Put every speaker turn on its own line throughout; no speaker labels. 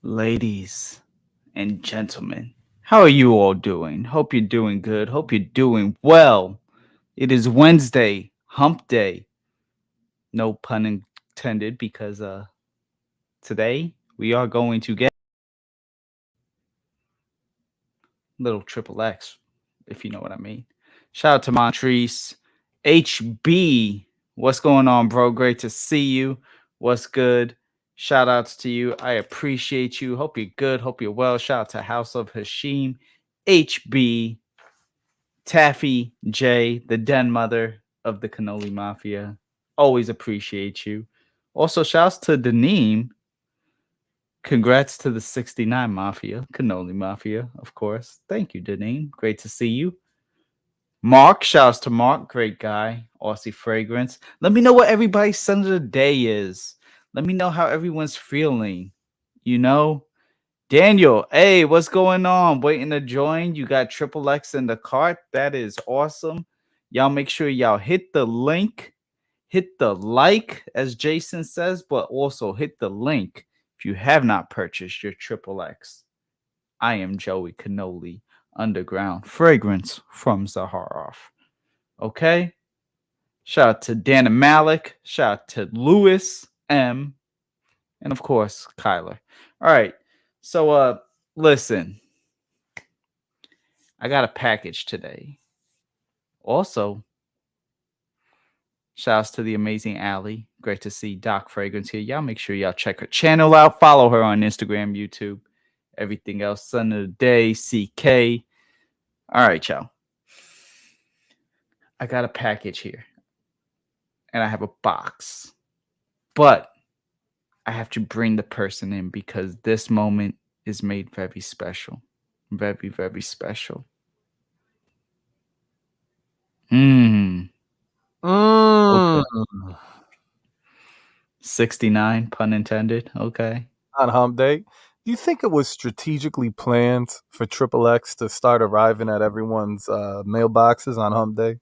Ladies and gentlemen, how are you all doing? Hope you're doing good. Hope you're doing well. It is Wednesday, hump day. No pun intended, because today we are going to get little triple X, if you know what I mean. Shout out to Montrese. HB, what's going on, bro? Great to see you. What's good? Shout outs to you. I appreciate you. Hope you're good. Hope you're well. Shout out to House of Hashim. HB, Taffy J, the den mother of the Cannoli Mafia. Always appreciate you. Also, shouts to Daneem. Congrats to the 69 Mafia, Cannoli Mafia, of course. Thank you, Daneem. Great to see you. Mark, shouts to Mark. Great guy. Aussie Fragrance. Let me know what everybody's scent of the day is. Let me know how everyone's feeling. You know? Daniel, hey, what's going on? Waiting to join. You got Triple X in the cart. That is awesome. Y'all make sure y'all hit the link, hit the like, as Jason says, but also hit the link if you have not purchased your Triple X. I am Joey Cannoli, Underground Fragrance from ZAHAROFF. Okay? Shout out to Dana Malik. Shout out to Lewis M. And of course, Kyler. All right. So listen, I got a package today. Also, shouts to the amazing Allie. Great to see Doc Fragrance here. Y'all make sure y'all check her channel out. Follow her on Instagram, YouTube, everything else. Son of the Day, CK. All right, y'all. I got a package here. And I have a box. But I have to bring the person in because this moment is made very special. Very, very special.
Mm.
Okay. 69, pun intended. Okay.
On hump day, do you think it was strategically planned for Triple X to start arriving at everyone's mailboxes on hump day?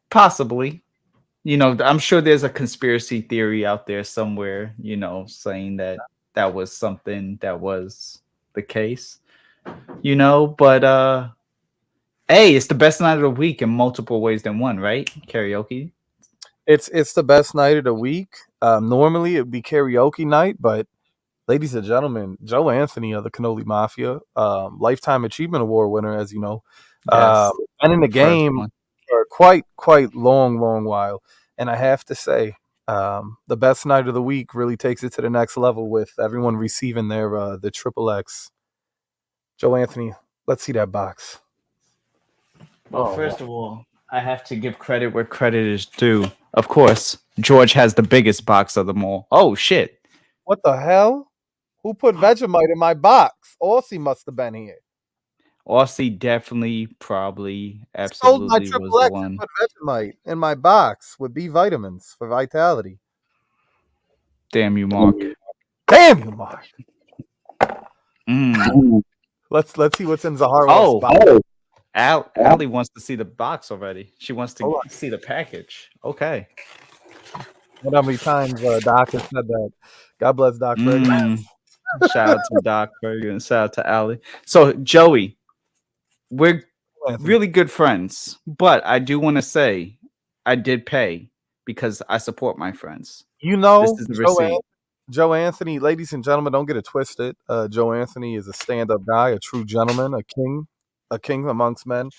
Possibly. You know, I'm sure there's a conspiracy theory out there somewhere, saying that that was something that was the case, but hey, it's the best night of the week in multiple ways than one, right? Karaoke.
It's the best night of the week. Normally it would be karaoke night, but ladies and gentlemen, Joe Anthony of the Cannoli Mafia, Lifetime Achievement Award winner, as you know,
Yes.
been in the
First
game
one.
for quite long while, and I have to say, the best night of the week really takes it to the next level with everyone receiving their the Triple X. Joe Anthony, let's see that box.
Well, first of all, I have to give credit where credit is due. Of course, George has the biggest box of them all. Oh shit.
What the hell? Who put Vegemite in my box? Aussie must have been here.
Aussie definitely, probably,
Stole my
absolutely was
Triple
the
X and
one.
put Vegemite in my box with B vitamins for vitality.
Damn you, Mark.
Damn you, Mark.
Mm.
Let's see what's in Zaharoff's
Oh,
box.
Allie wants to see the box already. She wants to
Hold on.
see the package. Okay.
I wonder how many times Doc has said that. God bless Doc Fragrance.
Mm. Shout out to Doc Berger and shout out to Allie. So, Joey, we're
Anthony.
really good friends, but I do want to say I did pay because I support my friends.
You
This
know,
is the receipt.
Joe Anthony, ladies and gentlemen, don't get it twisted. Joe Anthony is a stand-up guy, a true gentleman, a king amongst men,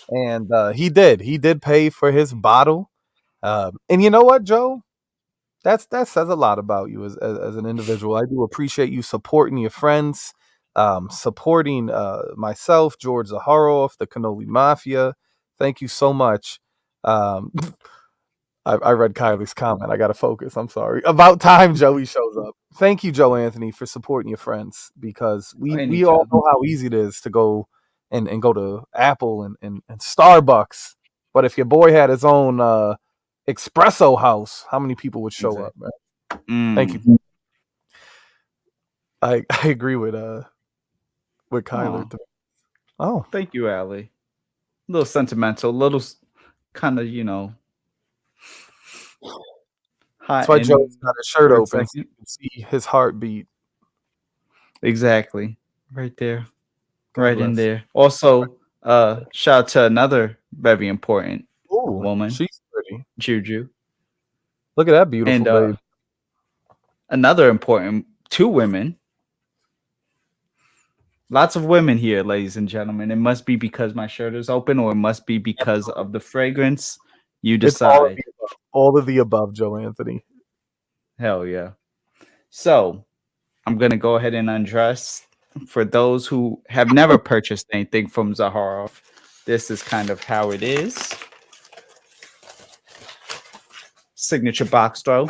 and he did pay for his bottle. And you know what, Joe? That says a lot about you as an individual. I do appreciate you supporting your friends, supporting myself, George Zaharoff, the Cannoli Mafia. Thank you so much. Um, I read Kylie's comment. I got to focus. I'm sorry. About time Joey shows up. Thank you, Joe Anthony, for supporting your friends because we all
Anytime.
know how easy it is to go and go to Apple and Starbucks. But if your boy had his own espresso house, how many people would show up,
Exactly.
man? Thank
Mm.
you. I agree with Kyler.
Oh,
Oh,
thank you, Allie. A little sentimental, little kind of,
that's
hot
why
in
Joe's got his shirt
for a
open so
second.
you can see his heartbeat.
Exactly. Right there.
God
Right in
bless.
there. Also, shout out to another very important
Ooh,
woman,
she's pretty.
Juju.
Look at that beautiful
And
baby.
another important two women. Lots of women here, ladies and gentlemen. It must be because my shirt is open, or it must be because of the fragrance. You
It's all of
decide.
the above. All of the above, Joe Anthony.
Hell yeah. So I'm gonna go ahead and undress. For those who have never purchased anything from Zaharoff, this is kind of how it is. Signature box throw.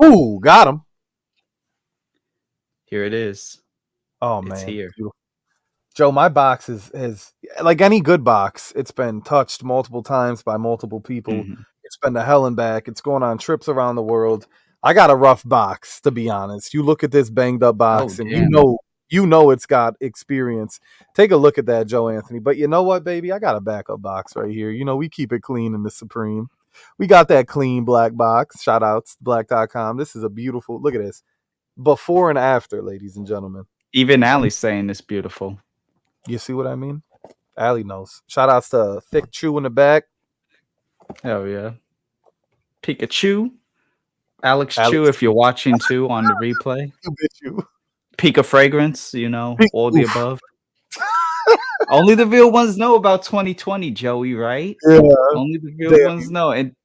Ooh, got him.
Here it is.
Oh
It's
man,
here.
beautiful. Joe, my box is like any good box. It's been touched multiple times by multiple people.
Mhm.
It's been to hell and back. It's going on trips around the world. I got a rough box, to be honest. You look at this banged up
Oh
box, and
damn.
you know it's got experience. Take a look at that, Joe Anthony. But you know what, baby? I got a backup box right here. You know, we keep it clean in the Supreme. We got that clean black box. Shout outs to black.com. This is a beautiful look at this. Before and after, ladies and gentlemen.
Even Allie's saying it's beautiful.
You see what I mean? Allie knows. Shout outs to Thick Chew in the back.
Hell yeah. Pikachu. Alex
Alex
Chu, if you're watching too on the replay.
you.
Pika Fragrance, you know, all the
Oof.
above. Only the real ones know about 2020, Joey, right?
Yeah.
Only the real
Damn.
ones know. And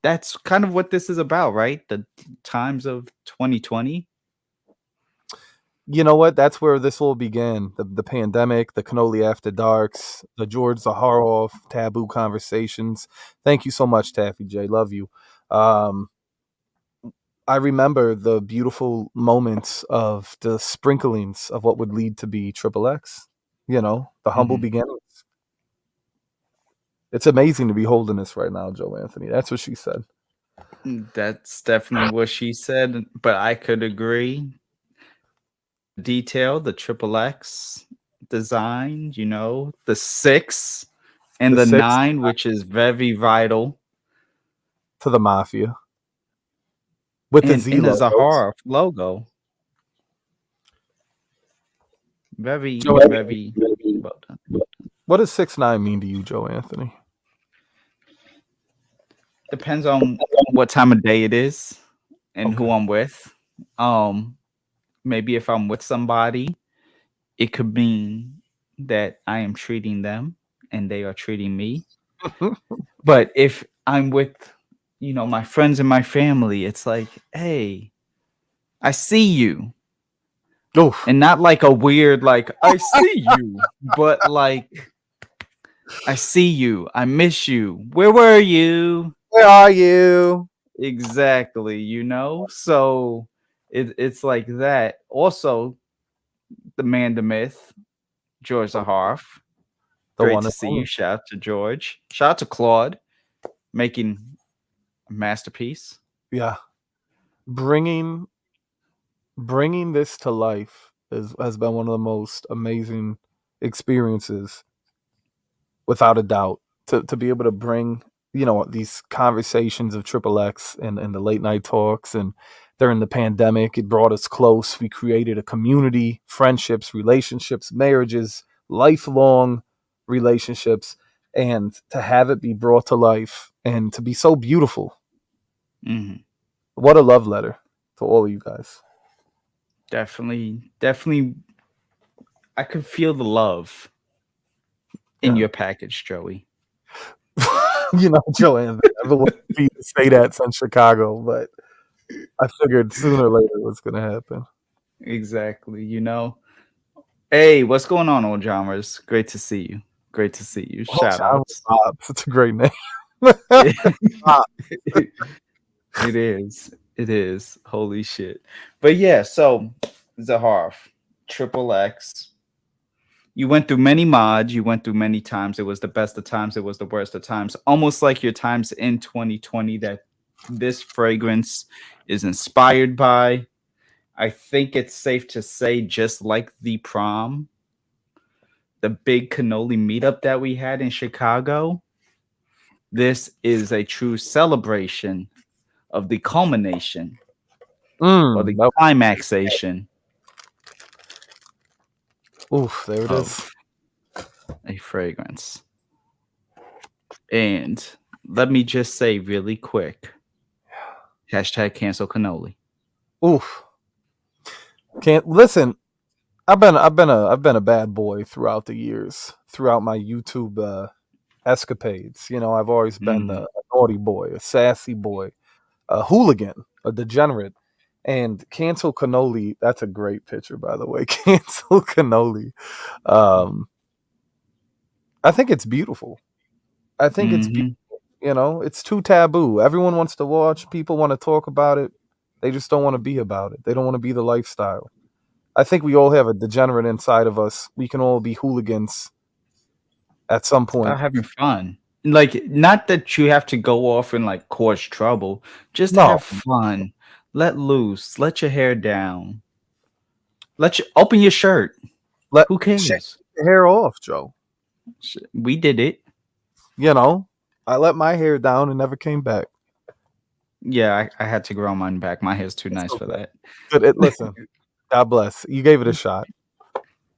that's kind of what this is about, right? The times of 2020.
You know what? That's where this will begin. The pandemic, the Cannoli After Darks, the George Zaharoff taboo conversations. Thank you so much, Taffy J. Love you. I remember the beautiful moments of the sprinklings of what would lead to be XXX. You know, the humble beginnings. It's amazing to be holding this right now, Joe Anthony. That's what she said.
That's definitely what she said, but I could agree. Detail, the XXX design, you know, the 6 and the
6
9, which is very vital.
to the mafia. With the Z
In the
logo.
Zaharoff logo. Very,
Joe,
very well done.
What does 6'9" mean to you, Joe Anthony?
Depends on what time of day it is and who I'm with. Maybe if I'm with somebody, it could mean that I am treating them and they are treating me. But if I'm with, you know, my friends and my family, it's like, hey, I see you.
Oof.
And not like a weird, like, I see you, but like, I see you. I miss you. Where were you?
Where are you?
Exactly, you know? So it's like that. Also, the man, the myth, George Zaharoff.
The
Great
one
to
and
see
only.
you. Shout out to George. Shout out to Claude, making a masterpiece.
Yeah. Bringing this to life has been one of the most amazing experiences, without a doubt. To be able to bring, you know, these conversations of XXX and the late night talks, and during the pandemic, it brought us close. We created a community, friendships, relationships, marriages, lifelong relationships, and to have it be brought to life and to be so beautiful.
Mm-hmm.
What a love letter to all of you guys.
Definitely. I could feel the love in your package, Joey.
You know, Joanne, I've been waiting for you to say that since Chicago, but I figured sooner or later it was going to happen.
Exactly. You know, hey, what's going on, old Jammers? Great to see you. Great to see you. Shout outs.
It's a great name.
It is. It is. Holy shit. But yeah, so Zaharoff, XXX. You went through many mods. You went through many times. It was the best of times. It was the worst of times. Almost like your times in 2020 that this fragrance is inspired by. I think it's safe to say, just like the prom, the big cannoli meetup that we had in Chicago, this is a true celebration of the culmination or the climaxation
Oof, there it is.
of a fragrance. And let me just say really quick, hashtag cancel cannoli.
Oof. Can't listen. I've been a bad boy throughout the years, throughout my YouTube escapades. You know, I've always been a naughty boy, a sassy boy, a hooligan, a degenerate. And Cancel Cannoli, that's a great picture, by the way. Cancel Cannoli. Um, I think it's beautiful. I think it's beautiful. You know, it's too taboo. Everyone wants to watch. People want to talk about it. They just don't want to be about it. They don't want to be the lifestyle. I think we all have a degenerate inside of us. We can all be hooligans at some point.
About having fun. Like, not that you have to go off and like cause trouble. Just
No.
have fun. Let loose. Let your hair down. Let you open your shirt. Who
Shake
cares?
your hair off, Joe.
We did it.
You know, I let my hair down and never came back.
Yeah, I had to grow mine back. My hair's too nice for
okay.
that.
But listen, God bless. You gave it a shot.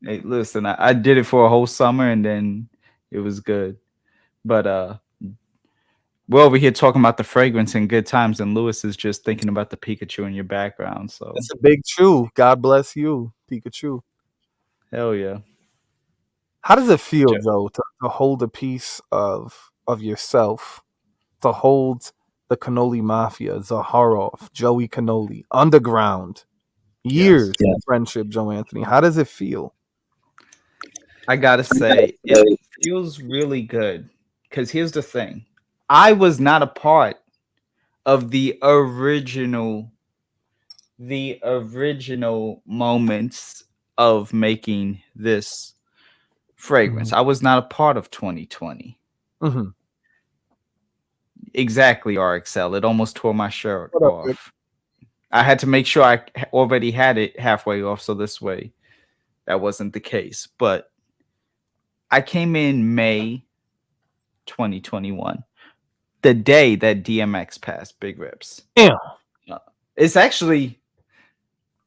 Hey, listen, I did it for a whole summer and then it was good. But we're over here talking about the fragrance and good times, and Lewis is just thinking about the Pikachu in your background. So
It's a big chew. God bless you, Pikachu.
hell yeah.
How does it feel,
Sure.
Joe, to hold a piece of yourself, to hold the Cannoli Mafia, Zaharoff, Joey Cannoli, underground, years of friendship, Joe Anthony? How does it feel?
I gotta say, it feels really good. Because here's the thing. I was not a part of the original moments of making this fragrance. I was not a part of 2020.
Mm-hmm.
Exactly, RXL. It almost tore my shirt
What up, Vic?
off. I had to make sure I already had it halfway off, so this way that wasn't the case. But I came in May 2021, the day that DMX passed Big Rips.
Damn.
It's actually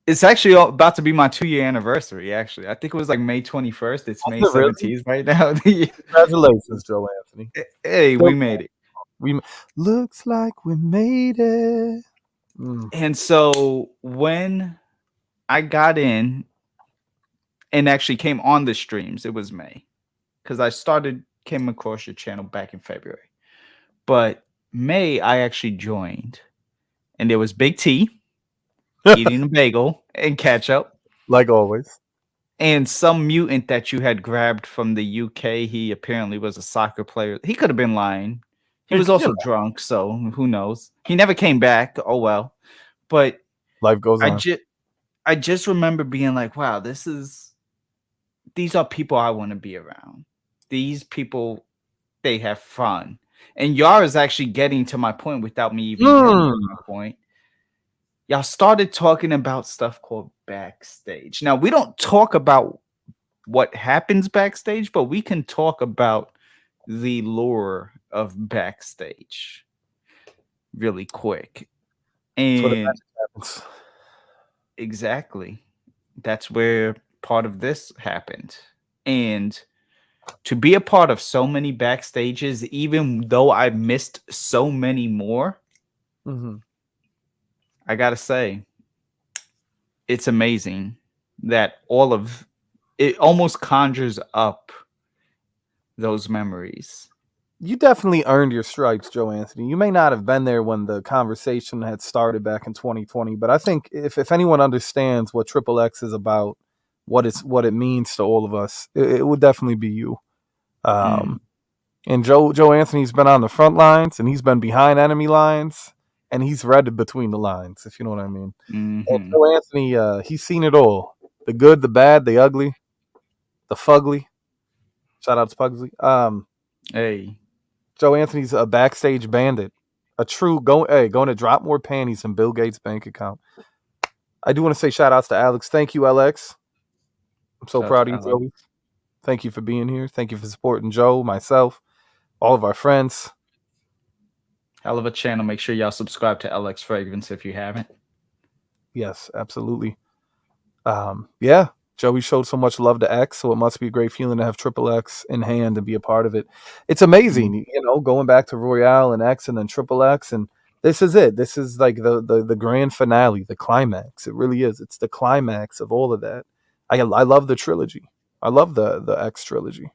about to be my 2-year anniversary. Actually, I think it was like May 21st. It's May
Was it really?
17th right now.
Congratulations, Joe Anthony.
Hey, we made it.
Looks like we made it.
And so when I got in and actually came on the streams, it was May, because I came across your channel back in February. But May, I actually joined, and there was Big T eating a bagel and ketchup,
like always,
and some mutant that you had grabbed from the UK. He apparently was a soccer player. He could have been lying. He was also drunk, so who knows? He never came back. Oh well. But
life goes on.
I just remember being like, wow, these are people I want to be around. These people, they have fun. And y'all is actually getting to my point without me even getting to my point. Y'all started talking about stuff called backstage. Now, we don't talk about what happens backstage, but we can talk about the lure of backstage really quick. And
happens.
Exactly. That's where part of this happened. And to be a part of so many backstages, even though I missed so many more, I gotta say, it's amazing that all of it almost conjures up those memories.
You definitely earned your stripes, Joe Anthony. You may not have been there when the conversation had started back in 2020, but I think if anyone understands what XXX is about, what it means to all of us, it would definitely be you. And Joe Anthony's been on the front lines, and he's been behind enemy lines, and he's read between the lines, if you know what I mean. And Joe Anthony, he's seen it all: the good, the bad, the ugly, the fugly. Shout out to Pugsley.
Hey,
Joe Anthony's a backstage bandit, a true going to drop more panties in Bill Gates' bank account. I do want to say shout outs to Alex. Thank you, LX. I'm so proud of you, Joey. Thank you for being here. Thank you for supporting Joe, myself, all of our friends.
Hell of a channel. Make sure y'all subscribe to LX Fragrance if you haven't.
Yes, absolutely. Yeah, Joey showed so much love to X, so it must be a great feeling to have Triple X in hand and be a part of it. It's amazing, going back to Royale and X and then Triple X, and this is it. This is like the grand finale, the climax. It really is. It's the climax of all of that. I love the trilogy. I love the X trilogy.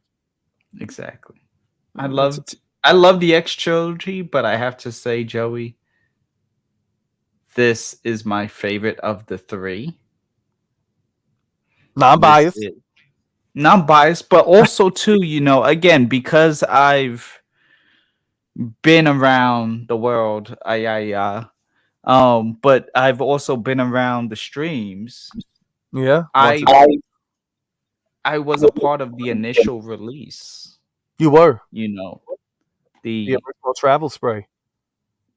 Exactly. I love the X trilogy, but I have to say, Joey, this is my favorite of the three.
Non-biased.
Not biased, but also too, again, because I've been around the world, but I've also been around the streams.
Yeah.
I was a part of the initial release.
You were.
The
original travel spray.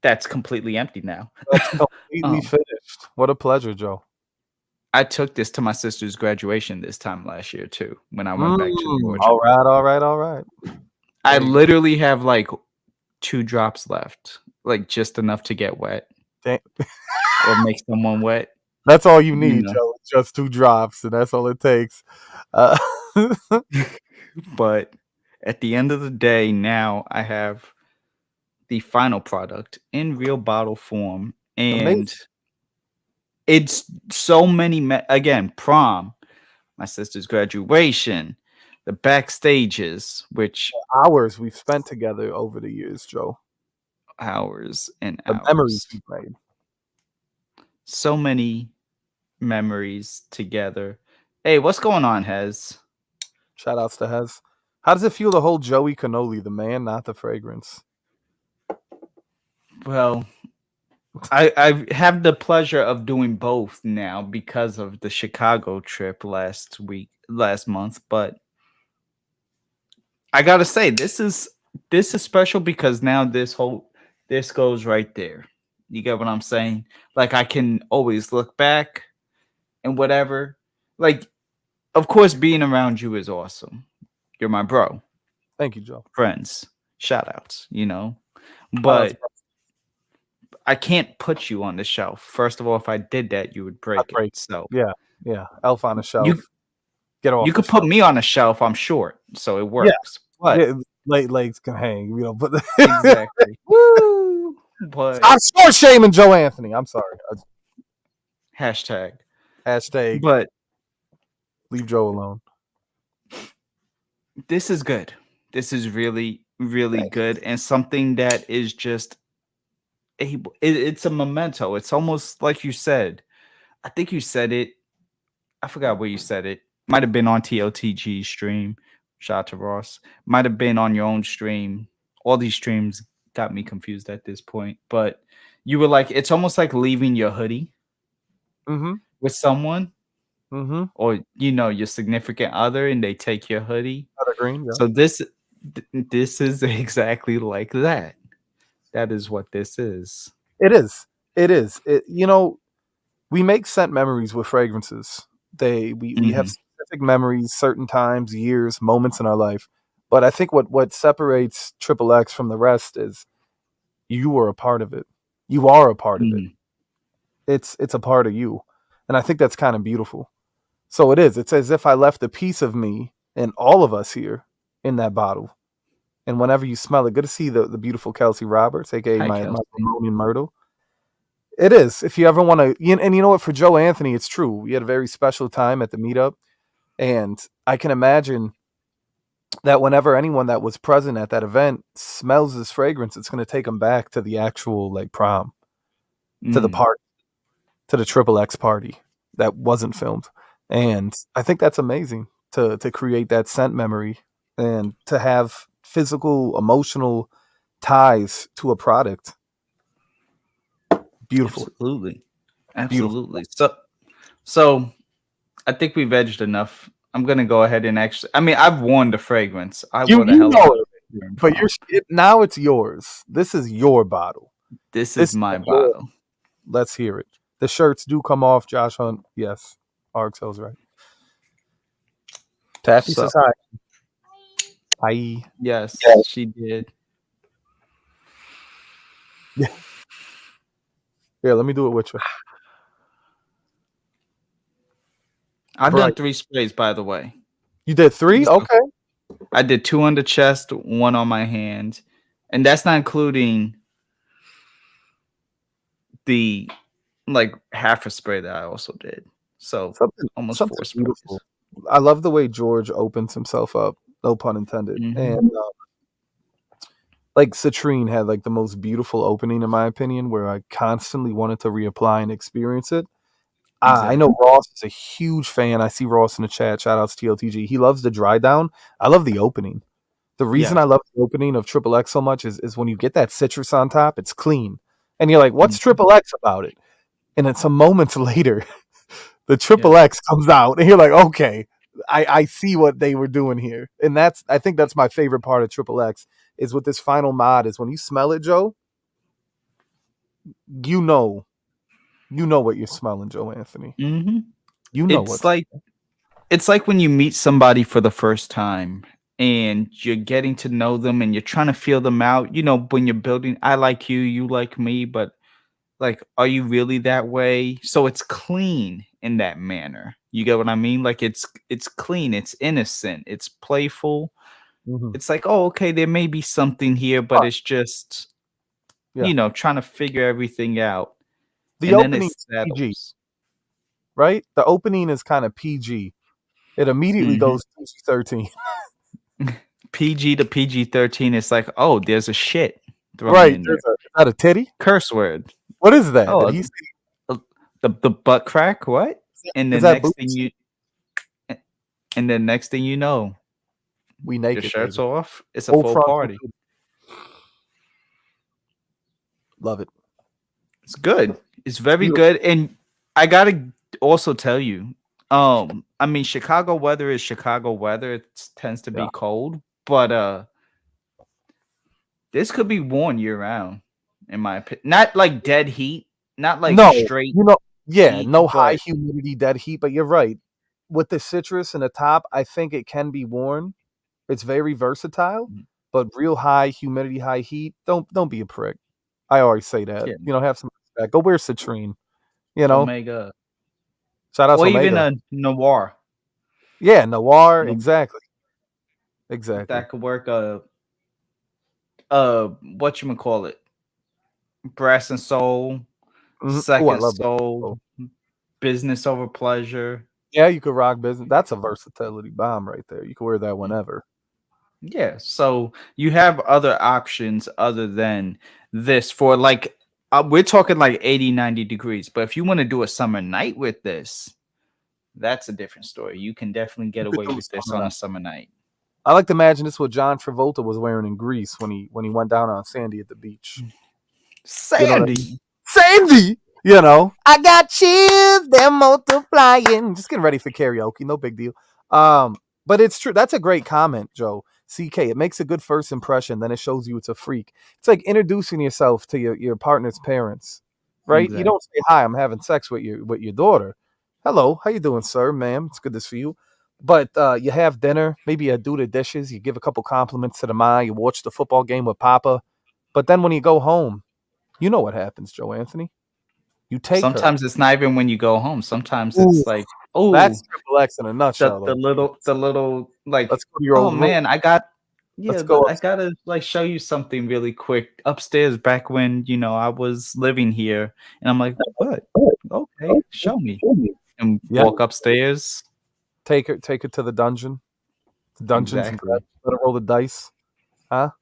That's completely empty now.
That's completely finished. What a pleasure, Joe.
I took this to my sister's graduation this time last year too, when I went back to Georgia.
All right.
I literally have like 2 drops left, like just enough to get wet or make someone wet.
That's all you need, Joe. Just 2 drops, and that's all it takes.
But at the end of the day, now I have the final product in real bottle form, and
Amazing.
It's so many. Again, prom, my sister's graduation, the backstages, which
hours we've spent together over the years, Joe.
Hours and
the
hours.
Memories we've made.
So many memories together. Hey, what's going on, Hez?
Shout outs to Hez. How does it feel to hold Joey Cannoli, the man, not the fragrance?
Well, I have the pleasure of doing both now because of the Chicago trip last month, but I gotta say this is special because now this goes right there. You get what I'm saying? Like I can always look back and whatever. Like, of course, being around you is awesome. You're my bro.
Thank you, Joe.
Friends, shout outs, but I can't put you on the shelf. First of all, if I did that, you would break it. So
yeah, elf on the shelf. Get off.
You could put me on a shelf. I'm short, so it works.
But legs can hang, But
exactly. Woo! But
I'm short shaming Joe Anthony. I'm sorry.
Hashtag.
But leave Joe alone.
This is good. This is really, really good, and something that is just it's a memento. It's almost like you said. I think you said it. I forgot where you said it. Might have been on TOTG stream. Shout out to Ross. Might have been on your own stream. All these streams got me confused at this point. But you were like, it's almost like leaving your hoodie with someone. Or your significant other, and they take your hoodie.
Green, yeah.
So this is exactly like that. That is what this is.
It is. We make scent memories with fragrances. We have specific memories, certain times, years, moments in our life. But I think what separates XXX from the rest is you were a part of it. You are a part of it. It's a part of you. And I think that's kind of beautiful. So it is. It's as if I left a piece of me and all of us here in that bottle. And whenever you smell it, good to see the beautiful Kelsey Roberts, aka my Colombian Myrtle. It is. If you ever want to, and you know what, for Joe Anthony, it's true. We had a very special time at the meetup, and I can imagine that whenever anyone that was present at that event smells this fragrance, it's going to take them back to the actual prom, to the party, to the XXX party that wasn't filmed. And I think that's amazing to create that scent memory and to have physical, emotional ties to a product. Beautiful.
Absolutely. So I think we've edged enough. I'm gonna go ahead and I've worn the fragrance.
But now it's yours. This is your bottle.
This is my bottle.
Let's hear it. The shirts do come off, Josh Hunt. Yes. RXL's right. Taffy says hi. Hi.
Yes, she did.
Yeah. Here, let me do it with you.
I've done
Right.
3 sprays, by the way.
You did 3?
So
Okay.
I did 2 on the chest, 1 on my hand, and that's not including the like half a spray that I also did. So almost 4
Something
sprays.
beautiful. I love the way George opens himself up. No pun intended. And like Citrine had like the most beautiful opening in my opinion, where I constantly wanted to reapply and experience it. I know Ross is a huge fan. I see Ross in the chat. Shout outs to TLTG. He loves the dry down. I love the opening. The reason I love the opening of Triple X so much is when you get that citrus on top, it's clean. And you're like, what's Triple X about it? And then some moments later, the Triple X comes out, and you're like, okay, I see what they were doing here. And I think that's my favorite part of Triple X is with this final mod is when you smell it, Joe, you know what you're smelling, Joe Anthony. You know
it's like when you meet somebody for the first time and you're getting to know them and you're trying to feel them out. You know, when you're building, I like you, you like me, but like, are you really that way? So it's clean in that manner. You get what I mean? Like it's clean, it's innocent, it's playful. It's like, oh, okay, there may be something here, but it's just you know, trying to figure everything out.
The opening is PG, right? The opening is kind of PG. It immediately goes PG-13.
PG to PG-13. It's like, oh, there's a shit thrown
right.
in there.
Is that a titty?
Curse word.
What is that?
Oh,
Did he say?
The butt crack? What? And the next thing you know,
we naked.
Your shirt's
baby.
off. It's a full party.
Love it.
It's good. It's very good. And I gotta also tell you, I mean, Chicago weather is Chicago weather. It tends to be cold, but this could be worn year round, in my opinion. Not like dead heat, not like straight. Heat,
no high humidity, dead heat. But you're right. With the citrus and the top, I think it can be worn. It's very versatile, but real high humidity, high heat. Don't be a prick. I always say that.
Yeah.
You know, have some respect. Go wear Citrine. You know,
Omega.
Shout out to Omega.
Even a Noir.
Yeah, Noir. Exactly.
That could work. Whatchamacallit? Brass and Soul. Second Soul. Business over pleasure.
Yeah, you could rock business. That's a versatility bomb right there. You can wear that whenever.
Yeah, so you have other options other than this for like we're talking like 80 90 degrees, but if you want to do a summer night with this, that's a different story. You can definitely get away with this on a summer night.
I like to imagine this is what John Travolta was wearing in Greece when he went down on Sandy at the beach.
Sandy,
Sandy. You know, I got chills, they're multiplying. Just getting ready for karaoke, no big deal. But it's true. That's a great comment, Joe. CK, it makes a good first impression, then it shows you it's a freak. It's like introducing yourself to your partner's parents, right? Exactly. You don't say, hi, I'm having sex with your daughter. Hello, how you doing, sir, ma'am? It's good to see you. But you have dinner, maybe you do the dishes, you give a couple compliments to the ma, you watch the football game with Papa. But then when you go home, you know what happens, Joe Anthony. You take
sometimes it's not even when you go home. Sometimes it's like, oh,
that's Triple X in a nutshell.
The little like,
let's go to your old
man, I gotta like show you something really quick upstairs. Back when I was living here, and I'm like, what? Okay, show me. And walk upstairs.
Take her to the dungeon. Exactly. And let her roll the dice. Huh?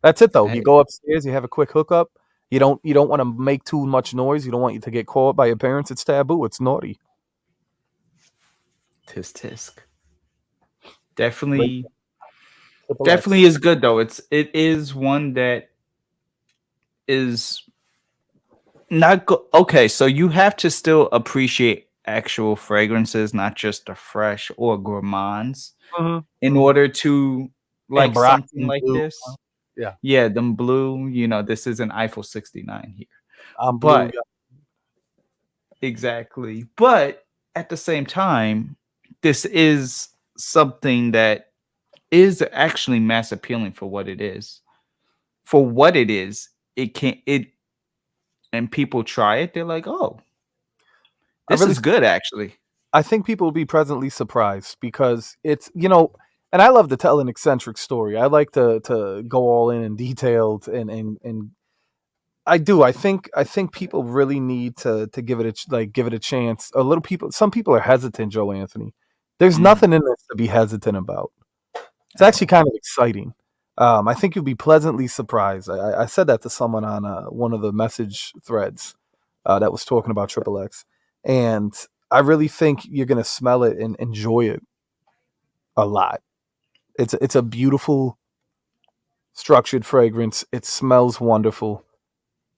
That's it though. Hey. You go upstairs. You have a quick hookup. You don't want to make too much noise. You don't want you to get caught by your parents. It's taboo. It's naughty.
Tisk. Definitely is good though. It is one that is not good. Okay, so you have to still appreciate actual fragrances, not just the fresh or gourmands, in order to like something like
blue.
this. Yeah, them blue. This isn't Eiffel 69 here.
I'm blue.
Exactly. But at the same time, this is something that is actually mass appealing for what it is. For what it is, and people try it, they're like, oh, this is good, actually.
I think people will be pleasantly surprised because it's, and I love to tell an eccentric story. I like to go all in and detailed and I do. I think people really need to give it give it a chance. Some people are hesitant, Joe Anthony. There's
Mhm.
nothing in this to be hesitant about. It's actually kind of exciting. I think you'll be pleasantly surprised. I said that to someone on one of the message threads that was talking about Triple X, and I really think you're gonna smell it and enjoy it a lot. It's a beautiful structured fragrance. It smells wonderful.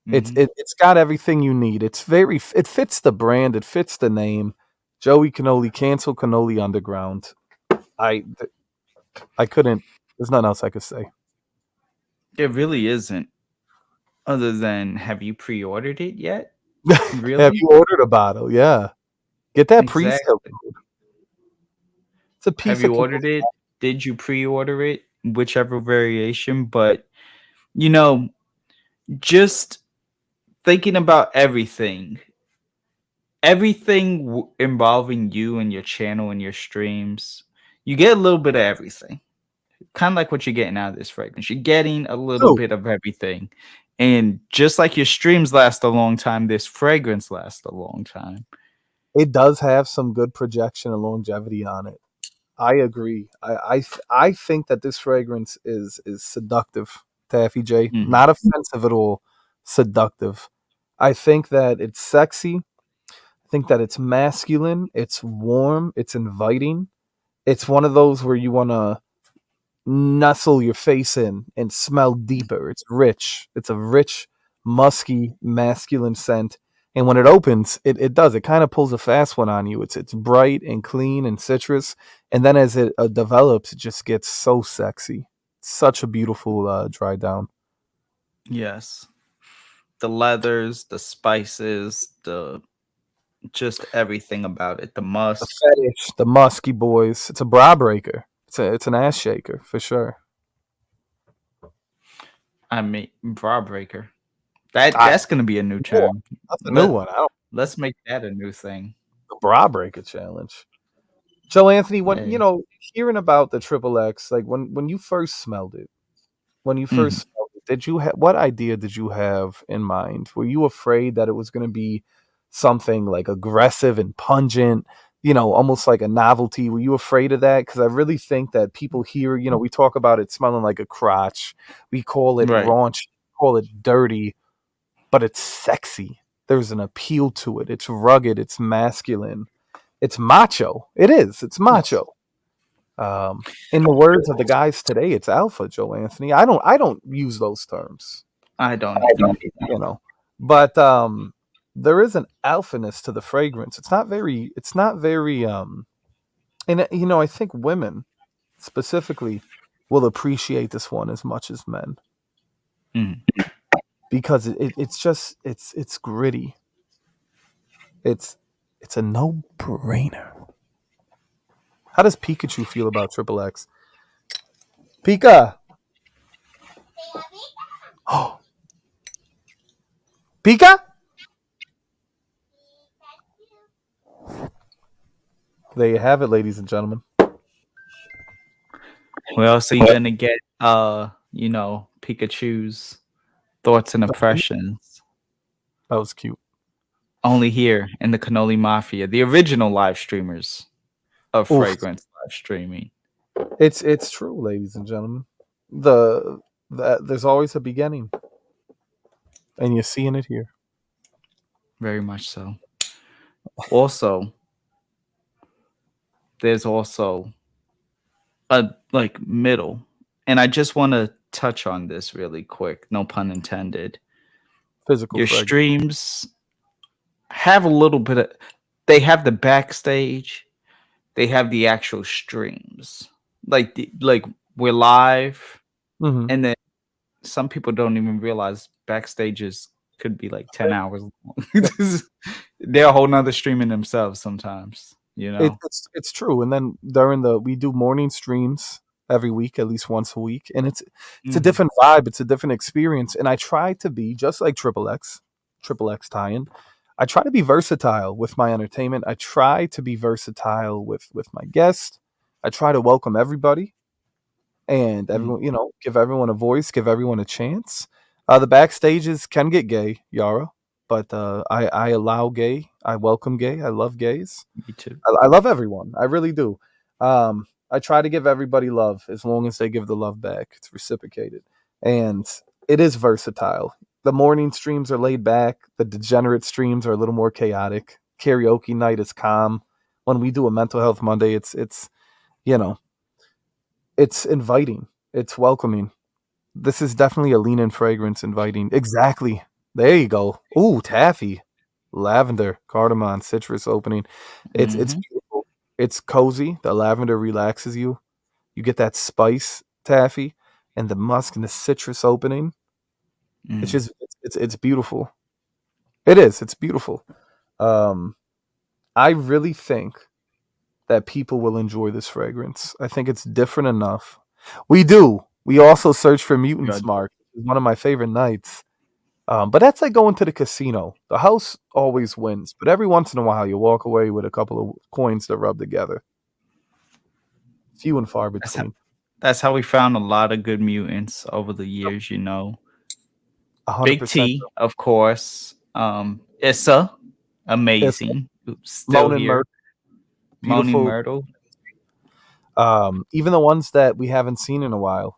Mhm.
It's got everything you need. It fits the brand. It fits the name. Joey Cannoli, Cancel Cannoli Underground. I I couldn't. There's nothing else I could say.
It really isn't. Other than, have you pre-ordered it yet?
Have
Really?
you ordered a bottle? Yeah. Get that pre-sale.
Exactly.
It's a
Have
piece of
you
cake.
ordered it? Did you pre-order it? Whichever variation, but you know, just thinking about everything involving you and your channel and your streams, you get a little bit of everything. Kind of like what you're getting out of this fragrance. You're getting a little
True.
bit of everything. And just like your streams last a long time, this fragrance lasts a long time.
It does have some good projection and longevity on it. I agree. I think that this fragrance is seductive, Taffy J.
Mhm.
Not offensive at all. Seductive. I think that it's sexy. I think that it's masculine. It's warm. It's inviting. It's one of those where you want to nestle your face in and smell deeper. It's rich. It's a rich, musky, masculine scent. And when it opens, it does. It kind of pulls a fast one on you. It's bright and clean and citrus. And then as it develops, it just gets so sexy. Such a beautiful dry down.
Yes. The leathers, the spices, the just everything about it. The
The
musk.
fetish, the musky boys. It's a bra breaker. It's an ass shaker for sure.
I mean, bra breaker. That
I
that's gonna be a new
yeah,
term.
that's a new
Let
one. I don't
let's make that a new thing.
the bra breaker challenge. Joe Anthony, when
Hey.
hearing about the Triple X, like when you first smelled it, when you first
Mhm.
smelled it, what idea did you have in mind? Were you afraid that it was going to be something like aggressive and pungent, almost like a novelty? Were you afraid of that? Because I really think that people here, we talk about it smelling like a crotch. We call it
Right.
raunch, call it dirty, but it's sexy. There's an appeal to it. It's rugged. It's masculine. It's macho. It is. It's
Yes.
macho. In the words of the guys today, it's alpha, Joe Anthony. I don't use those terms,
I don't either.
you know. But there is an alphaness to the fragrance. It's not very and I think women specifically will appreciate this one as much as men
Mhm.
because it's gritty. It's it's a no-brainer. How does Pikachu feel about Triple X? Pika. Oh, Pika? There you have it, ladies and gentlemen.
We're also gonna get Pikachu's thoughts and impressions
That was cute.
only here in the Cannoli Mafia, the original live streamers of
Oof.
fragrance live streaming.
It's true, ladies and gentlemen. The that there's always a beginning, and you're seeing it here.
Very much so. Also, there's also a like middle, and I just want to touch on this really quick, no pun intended.
Physical
Your
fragrance.
streams have a little bit of, they have the backstage, they have the actual streams. Like we're live,
Mm-hmm.
and then some people don't even realize backstages could be like 10 hours long. They're a whole nother stream in themselves sometimes, you
It,
know?
it's true. And then we do morning streams every week, at least once a week, and it's a
Mhm.
different vibe. It's a different experience. And I try to be just like Triple X tie-in. I try to be versatile with my entertainment. I try to be versatile with my guests. I try to welcome everybody and everyone, give everyone a voice, give everyone a chance. The backstages can get gay, Yara, but I allow gay. I welcome gay. I love gays.
Me too.
I love everyone. I really do. I try to give everybody love as long as they give the love back. It's reciprocated. And it is versatile. The morning streams are laid back. The degenerate streams are a little more chaotic. Karaoke night is calm. When we do a mental health Monday, it's it's inviting. It's welcoming. This is definitely a lean-in fragrance, inviting. Exactly. There you go. Ooh, taffy, lavender, cardamom, citrus opening. It's beautiful. It's cozy. The lavender relaxes you. You get that spice taffy and the musk and the citrus opening. It's just it's beautiful. It is. It's beautiful. I really think that people will enjoy this fragrance. I think it's different enough. We do. We also search for mutants,
Good.
Mark. It's one of my favorite nights. But that's like going to the casino. The house always wins, but every once in a while you walk away with a couple of coins to rub together. Few and far between.
That's how we found a lot of good mutants over the years,
100%.
Big T, of course. Issa, amazing. Still
Moaning
here. Moaning Myrtle.
Even the ones that we haven't seen in a while,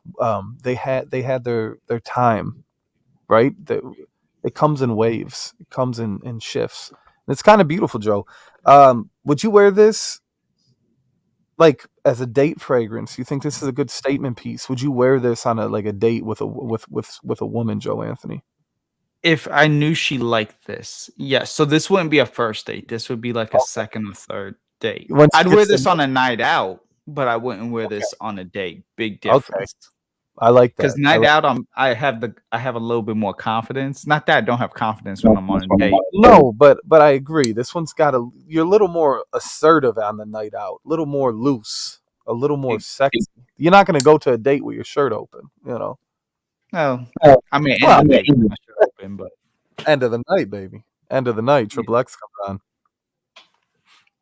they had their time, right? It comes in waves. It comes in shifts. And it's kind of beautiful, Joe. Would you wear this like as a date fragrance? You think this is a good statement piece? Would you wear this on a date with a woman, Joe Anthony?
If I knew she liked this, yes. So this wouldn't be a first date. This would be like a second or third date. I'd wear this on a night out, but I wouldn't wear this on a date. Big difference.
I like that.
Because night out, I have a little bit more confidence. Not that I don't have confidence when I'm on a date.
No, but I agree. This one's you're a little more assertive on the night out, a little more loose, a little more sexy. You're not going to go to a date with your shirt open,
No, I mean, end of the date, my shirt open, but
end of the night, baby. End of the night, Triple X comes on.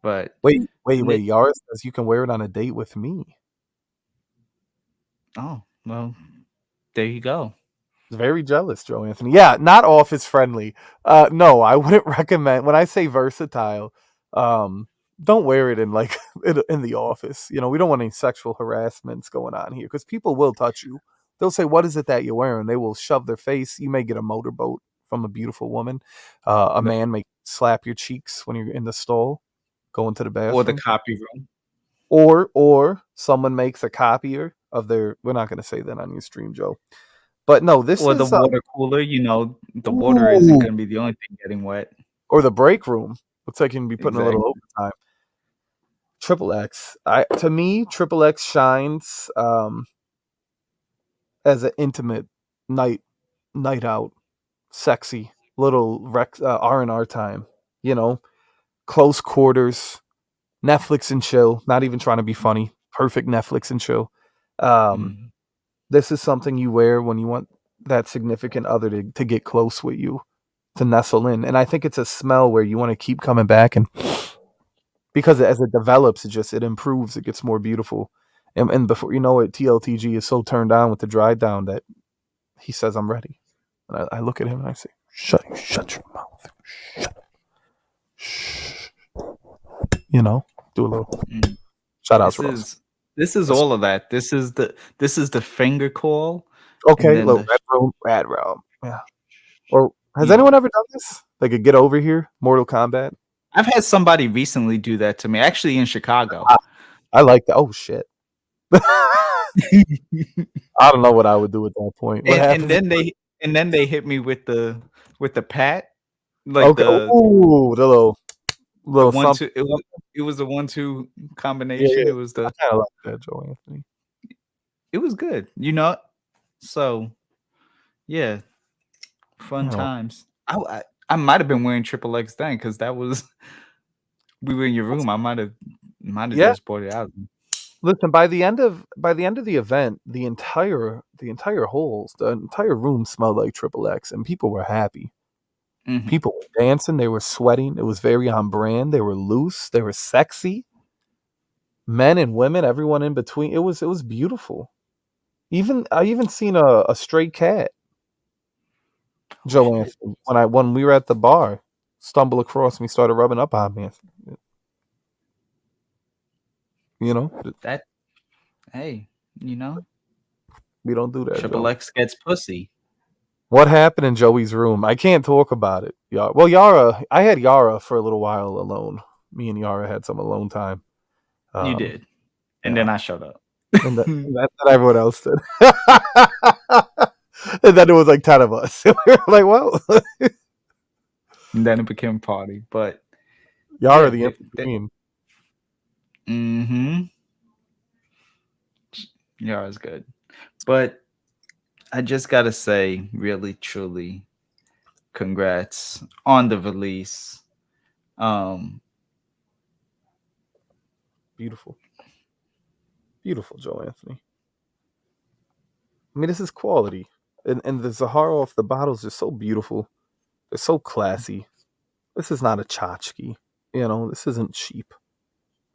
But
wait, Yara says you can wear it on a date with me.
Oh, well, there you go.
Very jealous, Joe Anthony. Yeah, not office friendly. No, I wouldn't recommend. When I say versatile, don't wear it in in the office. We don't want any sexual harassments going on here because people will touch you. They'll say, "What is it that you're wearing?" They will shove their face. You may get a motorboat from a beautiful woman. A man may slap your cheeks when you're in the stall, going to the bathroom,
or the copy room,
or someone makes a copier of their. We're not going to say that on your stream, Joe. But no, this
or
is
the water cooler. The water isn't going to be the only thing getting wet.
Or the break room. Looks like you can be putting a little overtime. Triple X. To me, Triple X shines as an intimate night out, sexy little R&R time. Close quarters, Netflix and chill. Not even trying to be funny. Perfect Netflix and chill. This is something you wear when you want that significant other to get close with you, to nestle in. And I think it's a smell where you want to keep coming back, and because as it develops, it improves, it gets more beautiful. And before you know it, TLTG is so turned on with the dry down that he says, "I'm ready." And I look at him and I say, shut your mouth. Shh. Do a little shout out to Rose.
This is all of that. This is the finger call.
Okay, little red room. Yeah. Or has anyone ever done this? They could get over here, Mortal Kombat.
I've had somebody recently do that to me, actually in Chicago.
I like that. Oh shit. I don't know what I would do at that point.
And then they hit me with the pat. Like
okay. The little
the 1-2. It was the 1-2 combination.
Yeah.
It was the
I kind of like that, Joe Anthony.
It was good, So yeah, fun times. I might have been wearing Triple X then because that was we were in your room. I might have just brought it out.
Listen, by the end of the event, the entire room smelled like Triple X, and people were happy.
Mhm.
People were dancing, they were sweating. It was very on brand. They were loose, they were sexy. Men and women, everyone in between. It was beautiful. I even seen a stray cat, Joe Anthony, when we were at the bar, stumble across me, started rubbing up on me. You know,
That hey, you know,
we don't do that,
Triple
Joe.
X gets pussy.
What happened in Joey's room? I can't talk about it. Well, Yara, I had Yara for a little while alone. Me and Yara had some alone time.
You
Um,
did. And then
yeah,
I showed up.
and that everyone else did. And then it was like 10 of us. We were like, well,
And then it became a party. But
Yara,
yeah,
the in between.
mm-hmm. Yeah, it's good. But I just gotta say, really, truly, congrats on the release. Um,
Beautiful. Beautiful, Joe Anthony. I mean, this is quality. And the Zaharoff, the bottles are so beautiful. They're so classy. This is not a tchotchke. This isn't cheap.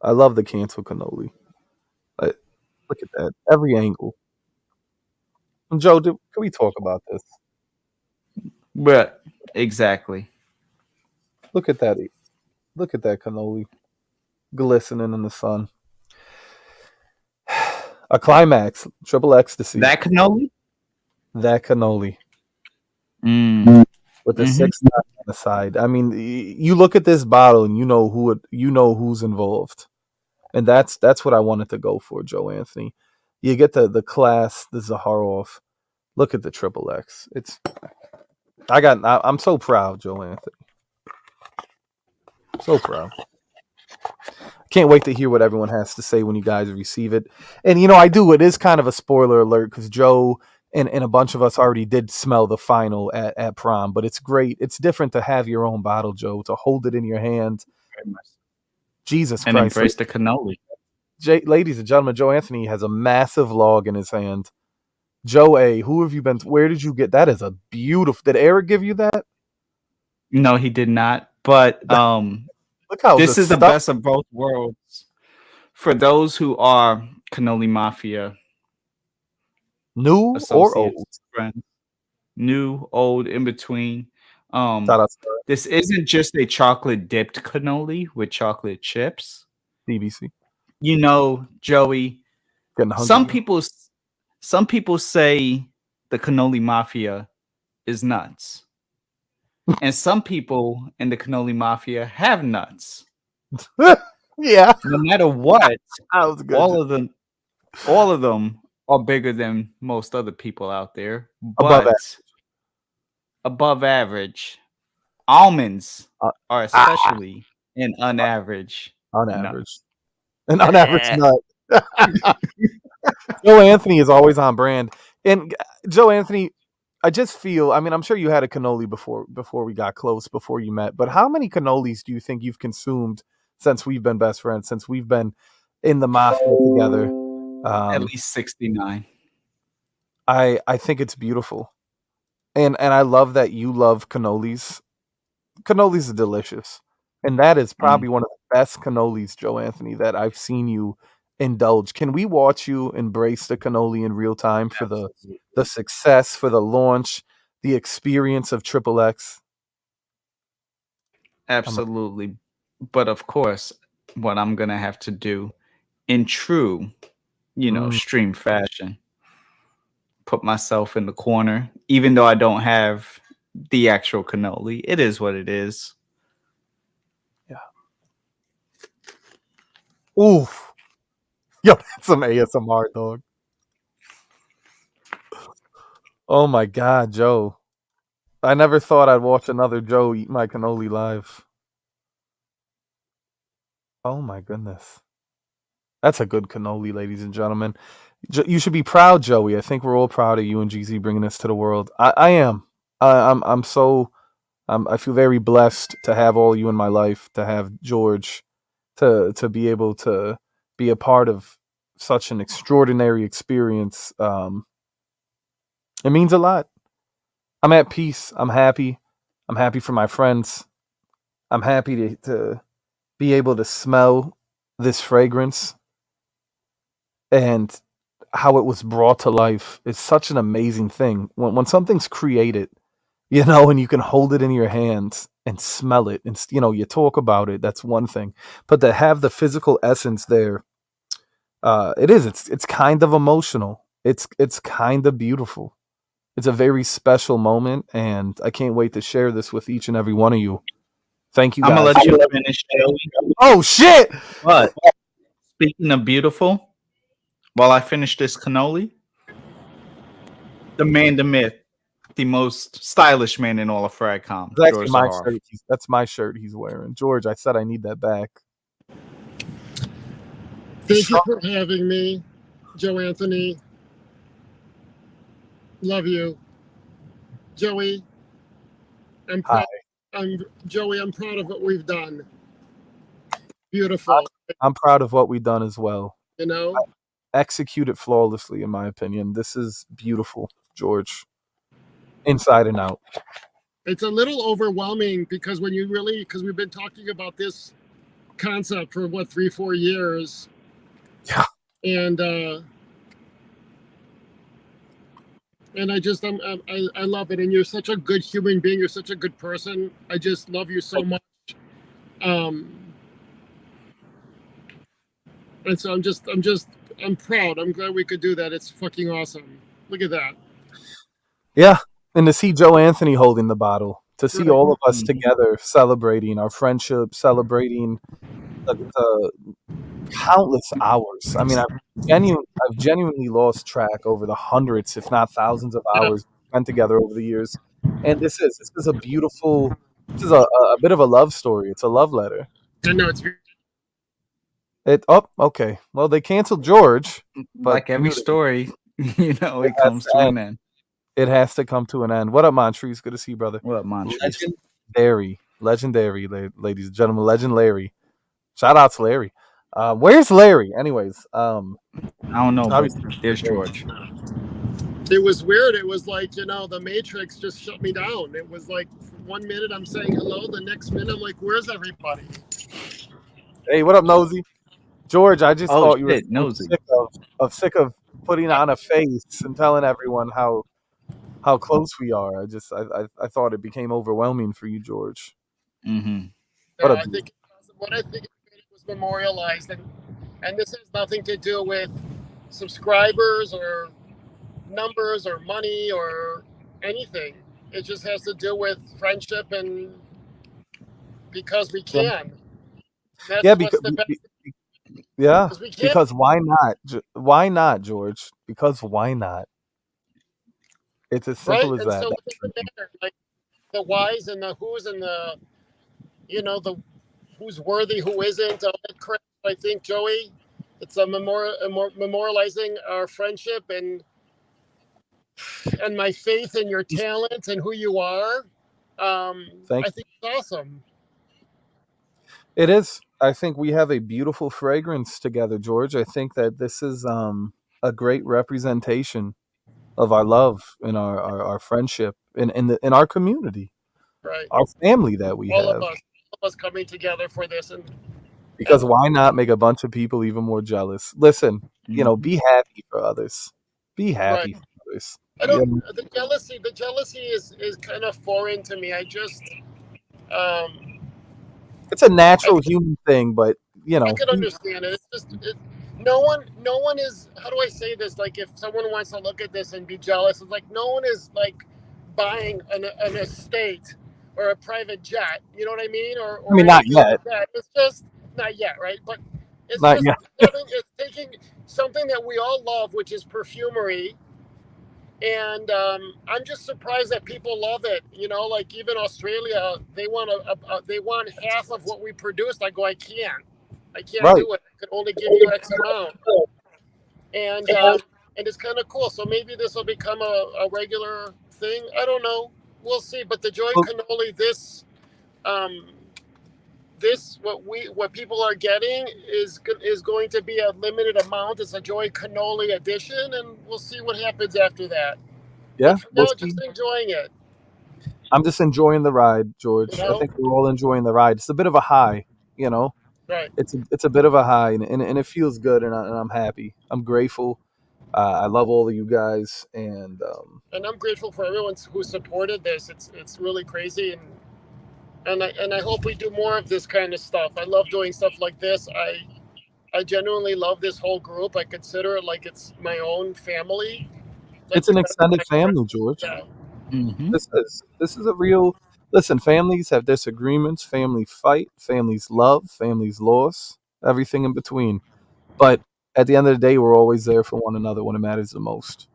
I love the Cancel Cannoli. Look at that. Every angle. And Joe, can we talk about this?
but exactly.
Look at that. Look at that cannoli glistening in the sun. A climax, triple ecstasy.
That cannoli?
That cannoli
Mm.
with the
Mm-hmm.
6 on the side. I mean, you look at this bottle and you know who's involved, and that's what I wanted to go for, Joe Anthony. You get the class, the Zaharoff. Look at the triple X. I'm so proud, Joe Anthony. So proud. Can't wait to hear what everyone has to say when you guys receive it. And I do. It is kind of a spoiler alert because Joe and a bunch of us already did smell the final at prom. But it's great. It's different to have your own bottle, Joe, to hold it in your hand.
Very much.
Jesus
And
Christ,
embrace the cannoli.
ladies and gentlemen, Joe Anthony has a massive log in his hand. Joe A, who have you been? Where did you get that? Is a beautiful. Did Eric give you that?
No, he did not. But
Look how
this is the
stuff
best of both worlds. For those who are Cannoli Mafia
new or
associates,
old.
friends, new, old, in between.
Shout out to
This isn't just a chocolate dipped cannoli with chocolate chips.
DBC.
Joey,
Getting
some
hungry.
people say the Cannoli Mafia is nuts. And some people in the Cannoli Mafia have nuts.
Yeah,
No matter what,
that was good.
all of them are bigger than most other people out there.
Above that.
But above average, almonds are especially an unaverage
On
nut.
average. An unaverage nut. Joe Anthony is always on brand. And Joe Anthony, I just feel, I mean, I'm sure you had a cannoli before we got close, before you met, but how many cannolis do you think you've consumed since we've been best friends, since we've been in the mafia together?
At least 69.
I think it's beautiful. And I love that you love cannolis. Cannolis are delicious. And that is probably one of the best cannolis, Joe Anthony, that I've seen you indulge. Can we watch you embrace the cannoli in real time for the success, for the launch, the experience of Triple X?
Absolutely. But of course, what I'm going to have to do in true, stream fashion, put myself in the corner, even though I don't have the actual cannoli. It is what it is.
Yeah. Oof. Yo, that's some ASMR, dog. Oh my God, Joe. I never thought I'd watch another Joe eat my cannoli live. Oh my goodness. That's a good cannoli, ladies and gentlemen. You should be proud, Joey. I think we're all proud of you and GZ bringing this to the world. I am. I'm so. I feel very blessed to have all you in my life. To have George, to be able to be a part of such an extraordinary experience. It means a lot. I'm at peace. I'm happy. I'm happy for my friends. I'm happy to be able to smell this fragrance and how it was brought to life. It's such an amazing thing when something's created, you know, and you can hold it in your hands and smell it, and you know, you talk about it. That's one thing, but to have the physical essence there, it's kind of emotional. It's kind of beautiful. It's a very special moment, and I can't wait to share this with each and every one of you. Thank you,
I'm gonna
guys.
let you finish, Joey.
Oh shit!
But speaking of beautiful, while I finish this cannoli, the man, the myth, the most stylish man in all of Fragcom,
That's
George
actually my
Zaharoff.
shirt. That's my shirt he's wearing. George, I said I need that back.
Thank you for having me, Joe Anthony. Love you, Joey. I'm proud. Joey. I'm proud of what we've done. Beautiful.
I'm proud of what we've done as well.
You know,
executed flawlessly, in my opinion. This is beautiful, George, inside and out.
It's a little overwhelming because because we've been talking about this concept for what 3-4 years.
Yeah.
And I love it. And you're such a good human being. You're such a good person. I just love you so much. And so I'm proud. I'm glad we could do that. It's fucking awesome. Look at that.
Yeah. And to see Joe Anthony holding the bottle, to see all of us together celebrating our friendship, celebrating the countless hours. I mean, I've genuinely lost track over the hundreds, if not thousands of hours spent together over the years. And this is a beautiful, this is a bit of a love story. It's a love letter.
I know it's.
Okay. Well, they canceled George, but
like every story, you know, it comes to an end.
It has to come to an end. What up, Montrese? Good to see you, brother.
What up, Montrese?
Legendary, ladies and gentlemen, Legend Larry. Shout out to Larry. Where's Larry? Anyways,
I don't know. But there's George.
It was weird. It was like, you know, the Matrix just shut me down. It was like 1 minute I'm saying hello, the next minute I'm like, where's everybody?
Hey, what up, Nosy? George, I just thought you were
nosy.
sick of putting on a face and telling everyone how close we are. I thought it became overwhelming for you, George.
Mm-hmm.
I think it was memorialized, and this has nothing to do with subscribers or numbers or money or anything. It just has to do with friendship, and because we can.
Because why not? Why not, George? Because why not? It's as simple as that.
So it doesn't matter, like the whys and the who's and the, you know, the who's worthy, who isn't. I think, Joey, it's a memorializing our friendship and my faith in your talent and who you are. I think it's awesome.
It is. I think we have a beautiful fragrance together, George. I think that this is a great representation of our love and our friendship in our community,
right?
Our family that we have.
All of us coming together for this,
because why not make a bunch of people even more jealous? Listen, you know, be happy for others. Be happy for others.
The jealousy is kind of foreign to me. I just
it's a natural human thing, but you know,
I can understand it. It's just no one is. How do I say this? Like, if someone wants to look at this and be jealous, it's like no one is like buying an estate or a private jet. You know what I mean? Or
I mean, not yet.
Like it's just not yet, right? But it's
not yet.
It's taking something that we all love, which is perfumery. And I'm just surprised that people love it. You know, like even Australia, they want half of what we produced. I go, I can't do it. I could only give you X amount. And it's kind of cool. So maybe this will become a regular thing. I don't know. We'll see. But the Joy Cannoli, what people are getting is going to be a limited amount. It's a Joy Cannoli edition, and we'll see what happens after that.
Yeah,
just enjoying it.
I'm just enjoying the ride, George.
You
I
know,
think we're all enjoying the ride. It's a bit of a high, you know.
right?
It's a bit of a high, and it feels good, and I'm happy. I'm grateful. I love all of you guys, and
And I'm grateful for everyone who supported this. It's really crazy, and I hope we do more of this kind of stuff. I love doing stuff like this. I genuinely love this whole group. I consider it like it's my own family. Like
it's
the
an
rest of
extended
my
family,
friends.
George.
Yeah,
Mm-hmm.
This is a real listen. Families have disagreements. Family fight. Families love. Families loss. Everything in between. But at the end of the day, we're always there for one another when it matters the most.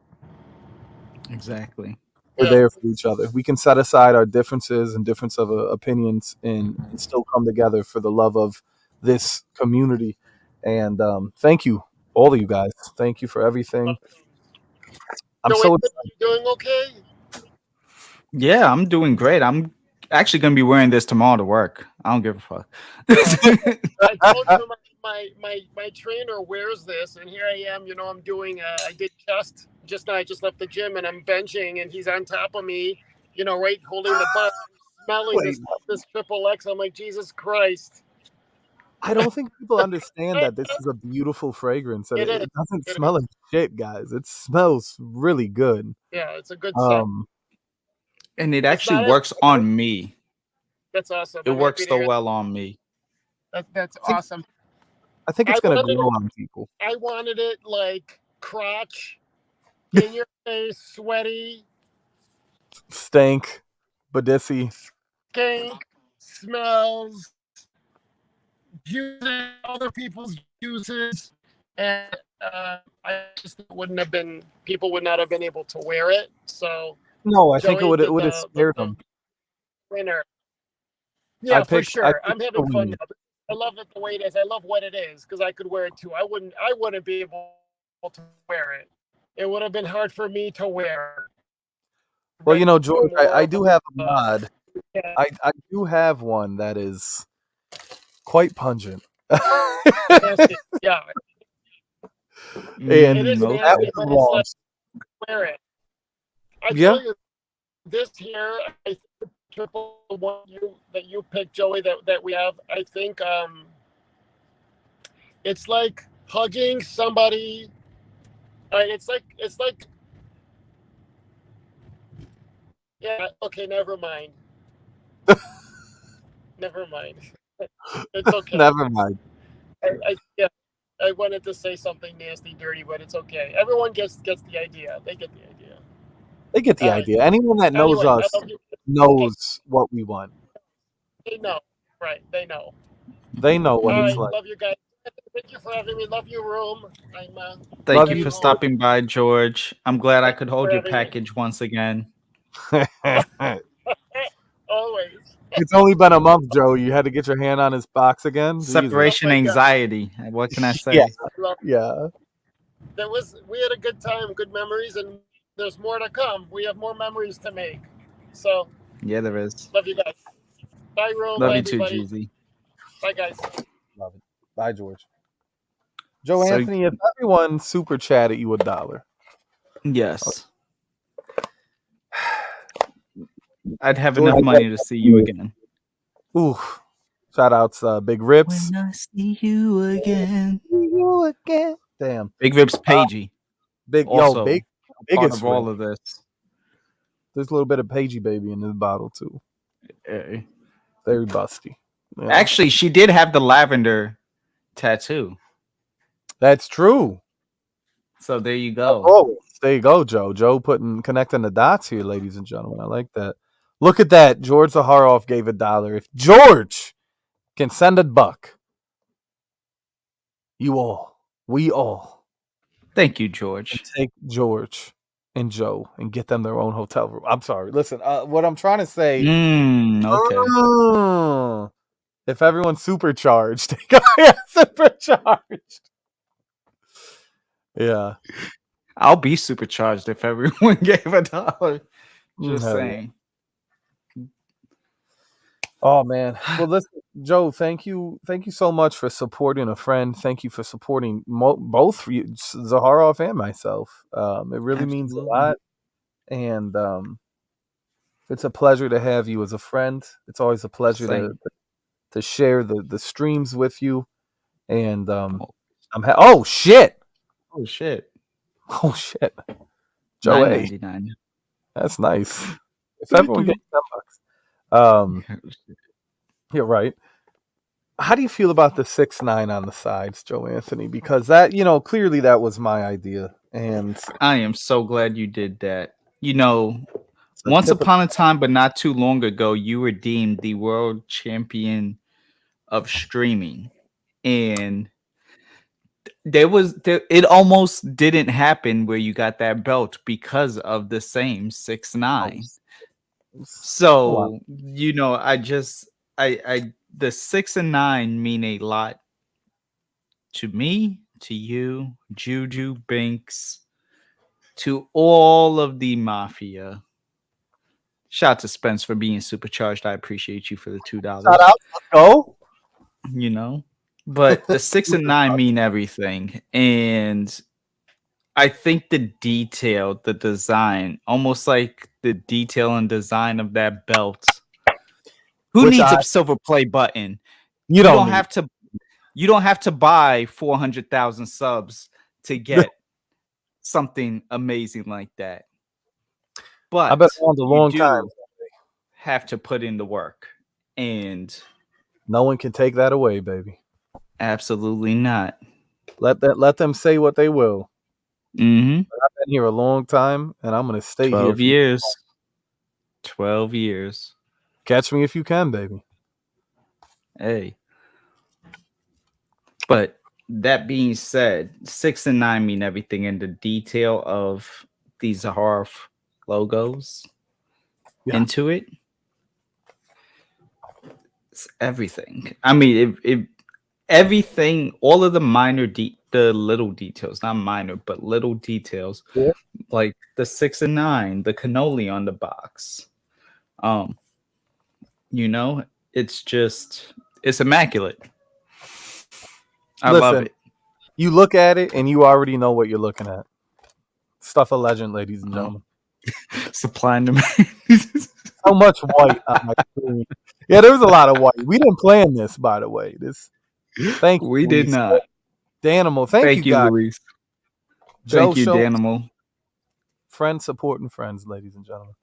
Exactly.
We're
yeah.
there for each other. We can set aside our differences and difference of opinions and still come together for the love of this community. And thank you, all of you guys. Thank you for everything. I'm
Joey,
so
are you doing okay?
Yeah, I'm doing great. I'm actually gonna be wearing this tomorrow to work. I don't give a fuck.
I told you my trainer wears this, and here I am. You know, I'm doing. I did chest just now. I just left the gym, and I'm benching, and he's on top of me. You know, right, holding the bar, smelling
wait.
this triple X. I'm like, Jesus Christ!
I don't think people understand that this is a beautiful fragrance. That
It is.
it doesn't
It
smell
is.
like shit, guys. It smells really good.
Yeah, it's a good scent.
Um,
And it
It's
actually
not
works on me.
That's awesome.
It
I'm
works
happy to
so
hear
well on me.
that. That's
I think
awesome.
I think
I
it's gonna
wanted
grow
it.
on people.
I wanted it like crotch, in your face, sweaty,
Stank, Badissi.
skank, smells, juices, other people's juices, and I just wouldn't have been. People would not have been able to wear it. So
No, I think
Joey
it
did
would have scared
the
them.
winner.
I
Yeah, for
picked I
sure. I'm
picked
having fun
Celine.
now. I love it the way it is. I love what it is because I could wear it too. I wouldn't be able to wear it. It would have been hard for me to wear.
Well, you
Ready
know,
for
George,
more
I
of
do have a
a
mod.
yeah,
I do have one that is quite pungent.
nasty. Yeah,
And
it is
that
nasty,
was a
but it's like
loss.
wear it. I
Yeah.
tell you, this here, I think the triple one that you picked, Joey, that we have. I think it's like hugging somebody. It's like yeah. Okay, never mind. Never mind. It's okay.
Never mind.
Yeah, I wanted to say something nasty, dirty, but it's okay. Everyone gets the idea. They get the idea.
They get the
All right.
idea. Anyone that knows
Anyway, I
us
love you. Okay,
knows what we want.
they know. Right, they know.
They know what
All
it's
right,
Mhm.
like.
love you guys. Thank you for having me. Love you, room. I'm
Thank
Love
you
you,
for
heading home.
stopping by, George. I'm glad I
Thank
could
you for
hold your
having me.
package once again.
Always.
It's only been a month, Joe. You had to get your hand on his box again. Jesus.
Oh
Separation
my God.
anxiety. What can I
Yeah.
say?
Love-
Yeah.
We had a good time, good memories, and there's more to come. We have more memories to make. So
Yeah, there is.
love you guys. Bye, room.
Love
Bye,
you too,
everybody.
Jeezy.
Bye, guys.
Love it. Bye, George. Joe
So
Anthony, if everyone super chatted you $1.
yes, I'd have
George,
enough money to see you again.
ooh. Shout outs, Big Rips.
When I see you again.
You again. Damn.
Big Rips Pagey.
Big
Also
big
part
biggest
of all
rip.
of this.
There's a little bit of Pagey baby in this bottle too.
Eh.
Very busty. Yeah.
Actually, she did have the lavender tattoo.
That's true.
So there you go.
Oh, there you go, Joe. Joe connecting the dots here, ladies and gentlemen. I like that. Look at that. George Zaharoff gave $1. If George can send $1, we all
Thank you,
can
George.
take George and Joe and get them their own hotel room. I'm sorry. Listen, what I'm trying to say.
Okay.
If everyone's supercharged, supercharged. Yeah.
I'll be supercharged if everyone gave $1. Just
Hell yeah.
saying.
Oh man. Well, listen, Joe, thank you so much for supporting a friend. Thank you for supporting both you, Zaharoff and myself. It really means a
Absolutely.
lot. And It's a pleasure to have you as a friend. It's always a pleasure
Same.
to share the streams with you. And oh shit.
Oh shit.
Oh shit. Joe A.
$9.99.
That's nice. If everyone gets $10. You're right. How do you feel about the 6'9" on the sides, Joe Anthony? Because that, clearly that was my idea. And
I am so glad you did that. Once upon a time, but not too long ago, you were deemed the world champion of streaming. And it almost didn't happen where you got that belt because of the same 6'9". So, the 6 and 9 mean a lot to me, to you, Juju, Binks, to all of the mafia. Shout out to Spence for being supercharged. I appreciate you for the $2.
Shout out, let's go.
But the 6 and 9 mean everything. And I think the detail, the design, almost like the detail and design of that belt. Who needs a silver play button? You don't have to buy 400,000 subs to get something amazing like that. But
I bet it was a long time.
Have to put in the work, and
no one can take that away, baby.
Absolutely not.
Let them say what they will.
Mm-hmm.
I've been here a long time, and I'm gonna stay
12
here.
years. 12 years.
Catch me if you can, baby.
Hey. But that being said, 6 and 9 mean everything, and the detail of these ZAHAROFF logos into it. It's everything. I mean, everything, all of the the little details, not minor, but little details, like the 6 and 9, the cannoli on the box. It's immaculate. I love it.
You look at it and you already know what you're looking at. Stuff of legend, ladies and gentlemen.
Supply and demand.
So much white on my screen. Yeah, there was a lot of white. We didn't plan this, by the way. Thank you.
We did not.
Danimal, thank you, guys.
Luis.
Thank you,
Danimal.
Friends supporting friends, ladies and gentlemen.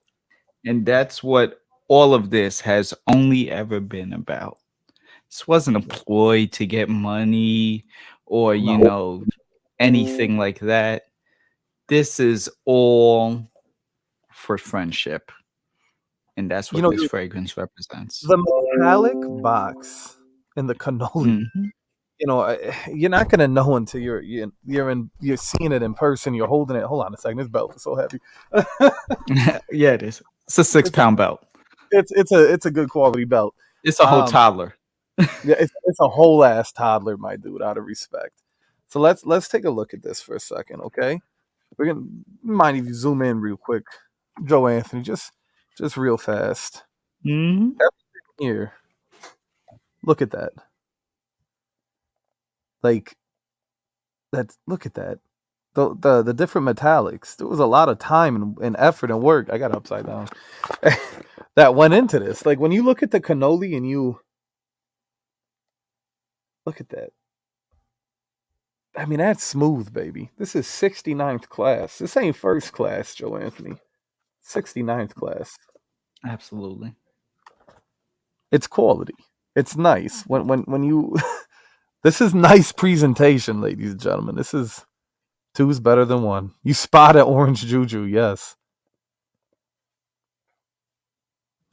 And that's what all of this has only ever been about. This wasn't a ploy to get money or, anything like that. This is all for friendship. And that's what this fragrance represents.
The metallic box and the cannoli. Mm-hmm. You're not gonna know until you're seeing it in person. You're holding it. Hold on a second. This belt is so heavy.
Yeah, it is. It's a 6-pound belt.
It's a good quality belt.
It's a whole toddler.
Yeah, it's a whole ass toddler, my dude. Out of respect. So let's take a look at this for a second, okay? We're gonna mind if you zoom in real quick, Joe Anthony, just real fast.
Mm-hmm.
Here, look at that. Like look at that. The different metallics. There was a lot of time and effort and work. I got upside down. That went into this. Like when you look at the cannoli and you look at that. I mean, that's smooth, baby. This is 69th class. This ain't first class, Joe Anthony. 69th class.
Absolutely.
It's quality. It's nice. When you this is nice presentation, ladies and gentlemen. This is 2's better than 1. You spotted Orange Juju, yes.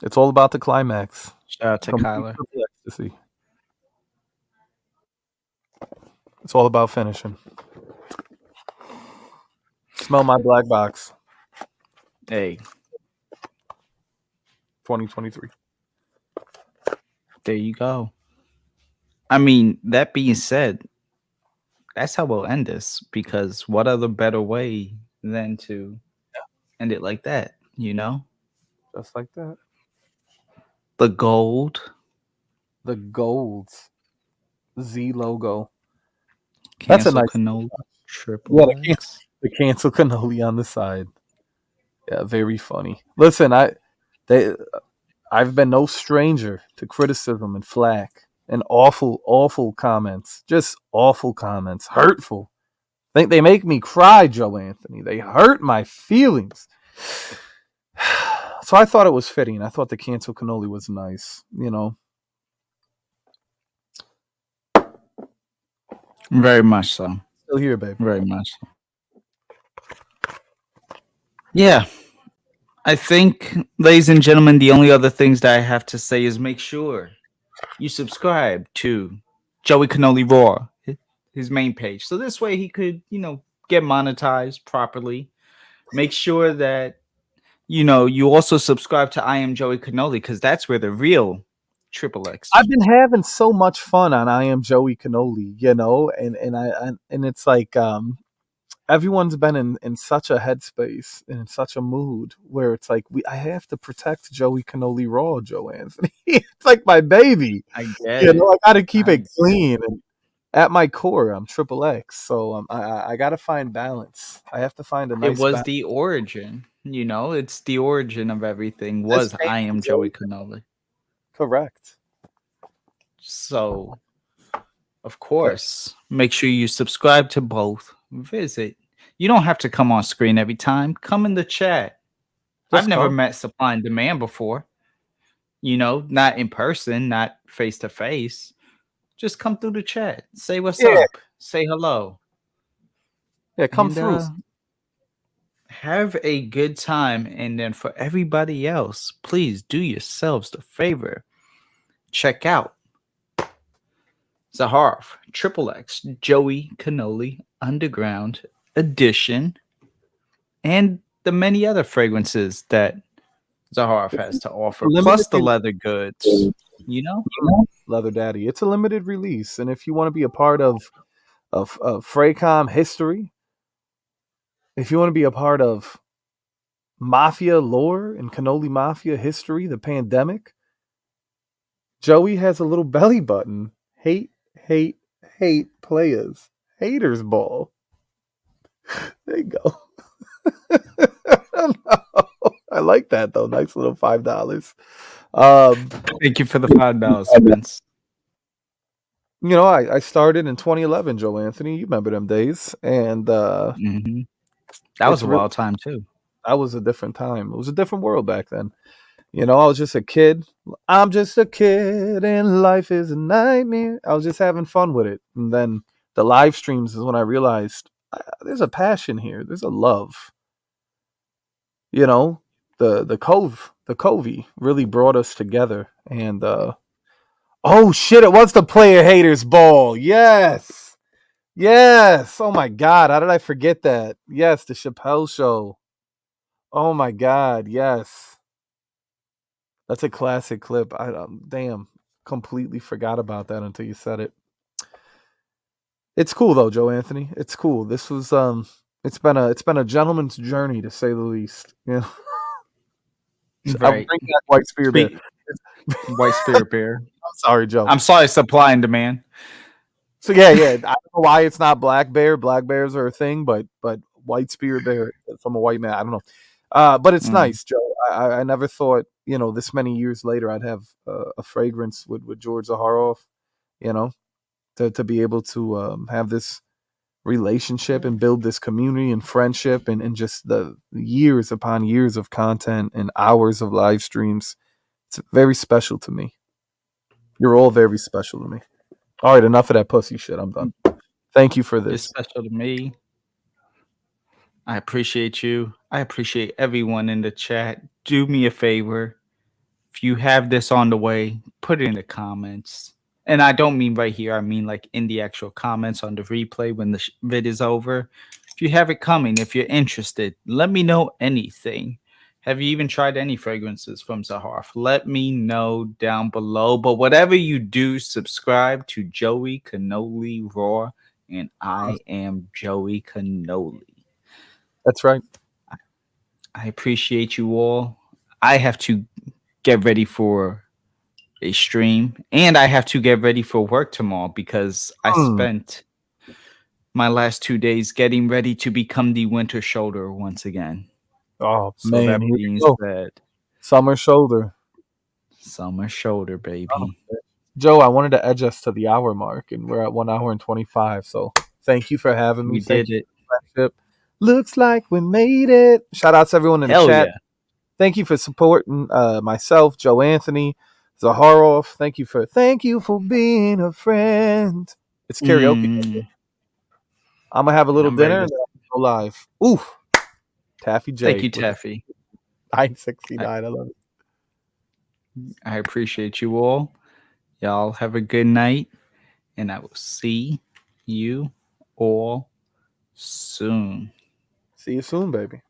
It's all about the climax.
Shout out to Kyler.
It's all about finishing. Smell my black box.
Hey.
2023.
There you go. I mean, that being said, that's how we'll end this, because what other better way than to end it like that,
Just like that.
The gold.
The gold. Z logo.
Cancel
That's a nice
Cannoli. Triple X.
The Cancel Cannoli on the side. Yeah, very funny. Listen, I've been no stranger to criticism and flack and awful comments. Just awful comments. Hurtful. They make me cry, Joe Anthony. They hurt my feelings. So I thought it was fitting. I thought the Cancel Cannoli was nice, you know.
Very much so.
Still here, babe.
Very much so. Yeah. I think, ladies and gentlemen, the only other things that I have to say is make sure you subscribe to Joey Cannoli Raw, his main page. So this way he could, get monetized properly. Make sure that, you also subscribe to I Am Joey Cannoli, because that's where the real XXX.
I've been having so much fun on I Am Joey Cannoli, and it's like everyone's been in such a headspace and in such a mood where it's like I have to protect Joey Cannoli Raw, Joe Anthony. It's like my baby.
I get it.
I got to keep it clean. And at my core, I'm XXX, so I got to find balance. I have to find a nice.
It was
balance.
the origin, it's the origin of everything. Was I Am Joey Cannoli.
Correct.
So, of course, make sure you subscribe to both. Visit. You don't have to come on screen every time. Come in the chat. I've never met Supply and Demand before. Not in person, not face to face. Just come through the chat. Say what's up. Say hello.
Yeah, come through.
Have a good time. And then for everybody else, please do yourselves the favor. Check out ZAHAROFF XXX Joey Cannoli Underground Edition and the many other fragrances that ZAHAROFF has to offer, plus the leather goods.
Leather Daddy. It's a limited release, and if you want to be a part of Fracom history, if you want to be a part of Mafia lore and Cannoli Mafia history, the pandemic, Joey has a little belly button. Hate players. Haters ball. There you go. I like that though. Nice little $5.
Thank you for the $5, Spence.
I started in 2011, Joe Anthony. You remember them days, and
that was a wild time too.
That was a different time. It was a different world back then. I was just a kid. I'm just a kid, and life is a nightmare. I was just having fun with it, and then the live streams is when I realized there's a passion here. There's a love. The Covey really brought us together, and oh shit, it was the Player Haters Ball. Yes. Oh my God, how did I forget that? Yes, the Chappelle Show. Oh my God, yes. That's a classic clip. Damn, completely forgot about that until you said it. It's cool though, Joe Anthony. It's cool. This was it's been a gentleman's journey, to say the least.
Right.
I'll bring that White Spirit Bear.
White Spirit Bear.
I'm sorry, Joe.
I'm sorry, Supply and Demand.
So yeah. I don't know why it's not Black Bear. Black bears are a thing, but White Spirit Bear from a white man. I don't know. But it's nice, Joe. I never thought, this many years later I'd have a fragrance with George ZAHAROFF, to be able to have this relationship and build this community and friendship and just the years upon years of content and hours of live streams. It's very special to me. You're all very special to me. All right, enough of that pussy shit. I'm done. Thank you for this.
It's special to me. I appreciate you. I appreciate everyone in the chat. Do me a favor. If you have this on the way, put it in the comments. And I don't mean right here. I mean like in the actual comments on the replay when the vid is over. If you have it coming, if you're interested, let me know anything. Have you even tried any fragrances from ZAHAROFF? Let me know down below. But whatever you do, subscribe to Joey Cannoli Raw, and I am Joey Cannoli.
That's right.
I appreciate you all. I have to get ready for a stream, and I have to get ready for work tomorrow because I spent my last 2 days getting ready to become the winter shoulder once again.
Oh
so
man,
that being said,
Summer shoulder.
Summer shoulder, baby.
Joe, I wanted to edge us to the hour mark, and we're at 1 hour and 25. So thank you for having me.
We
Thank
did
you
it.
for the friendship. Looks like we made it. Shout out to everyone in
Hell
the chat.
yeah.
Thank you for supporting myself, Joe Anthony, ZAHAROFF. Thank you for being a friend. It's karaoke. I'm gonna have a little
I'm
dinner
ready
and then I'll go live. Ooh, Taffy J.
Thank you, Taffy.
969. I love it.
I appreciate you all. Y'all have a good night, and I will see you all soon.
See you soon, baby.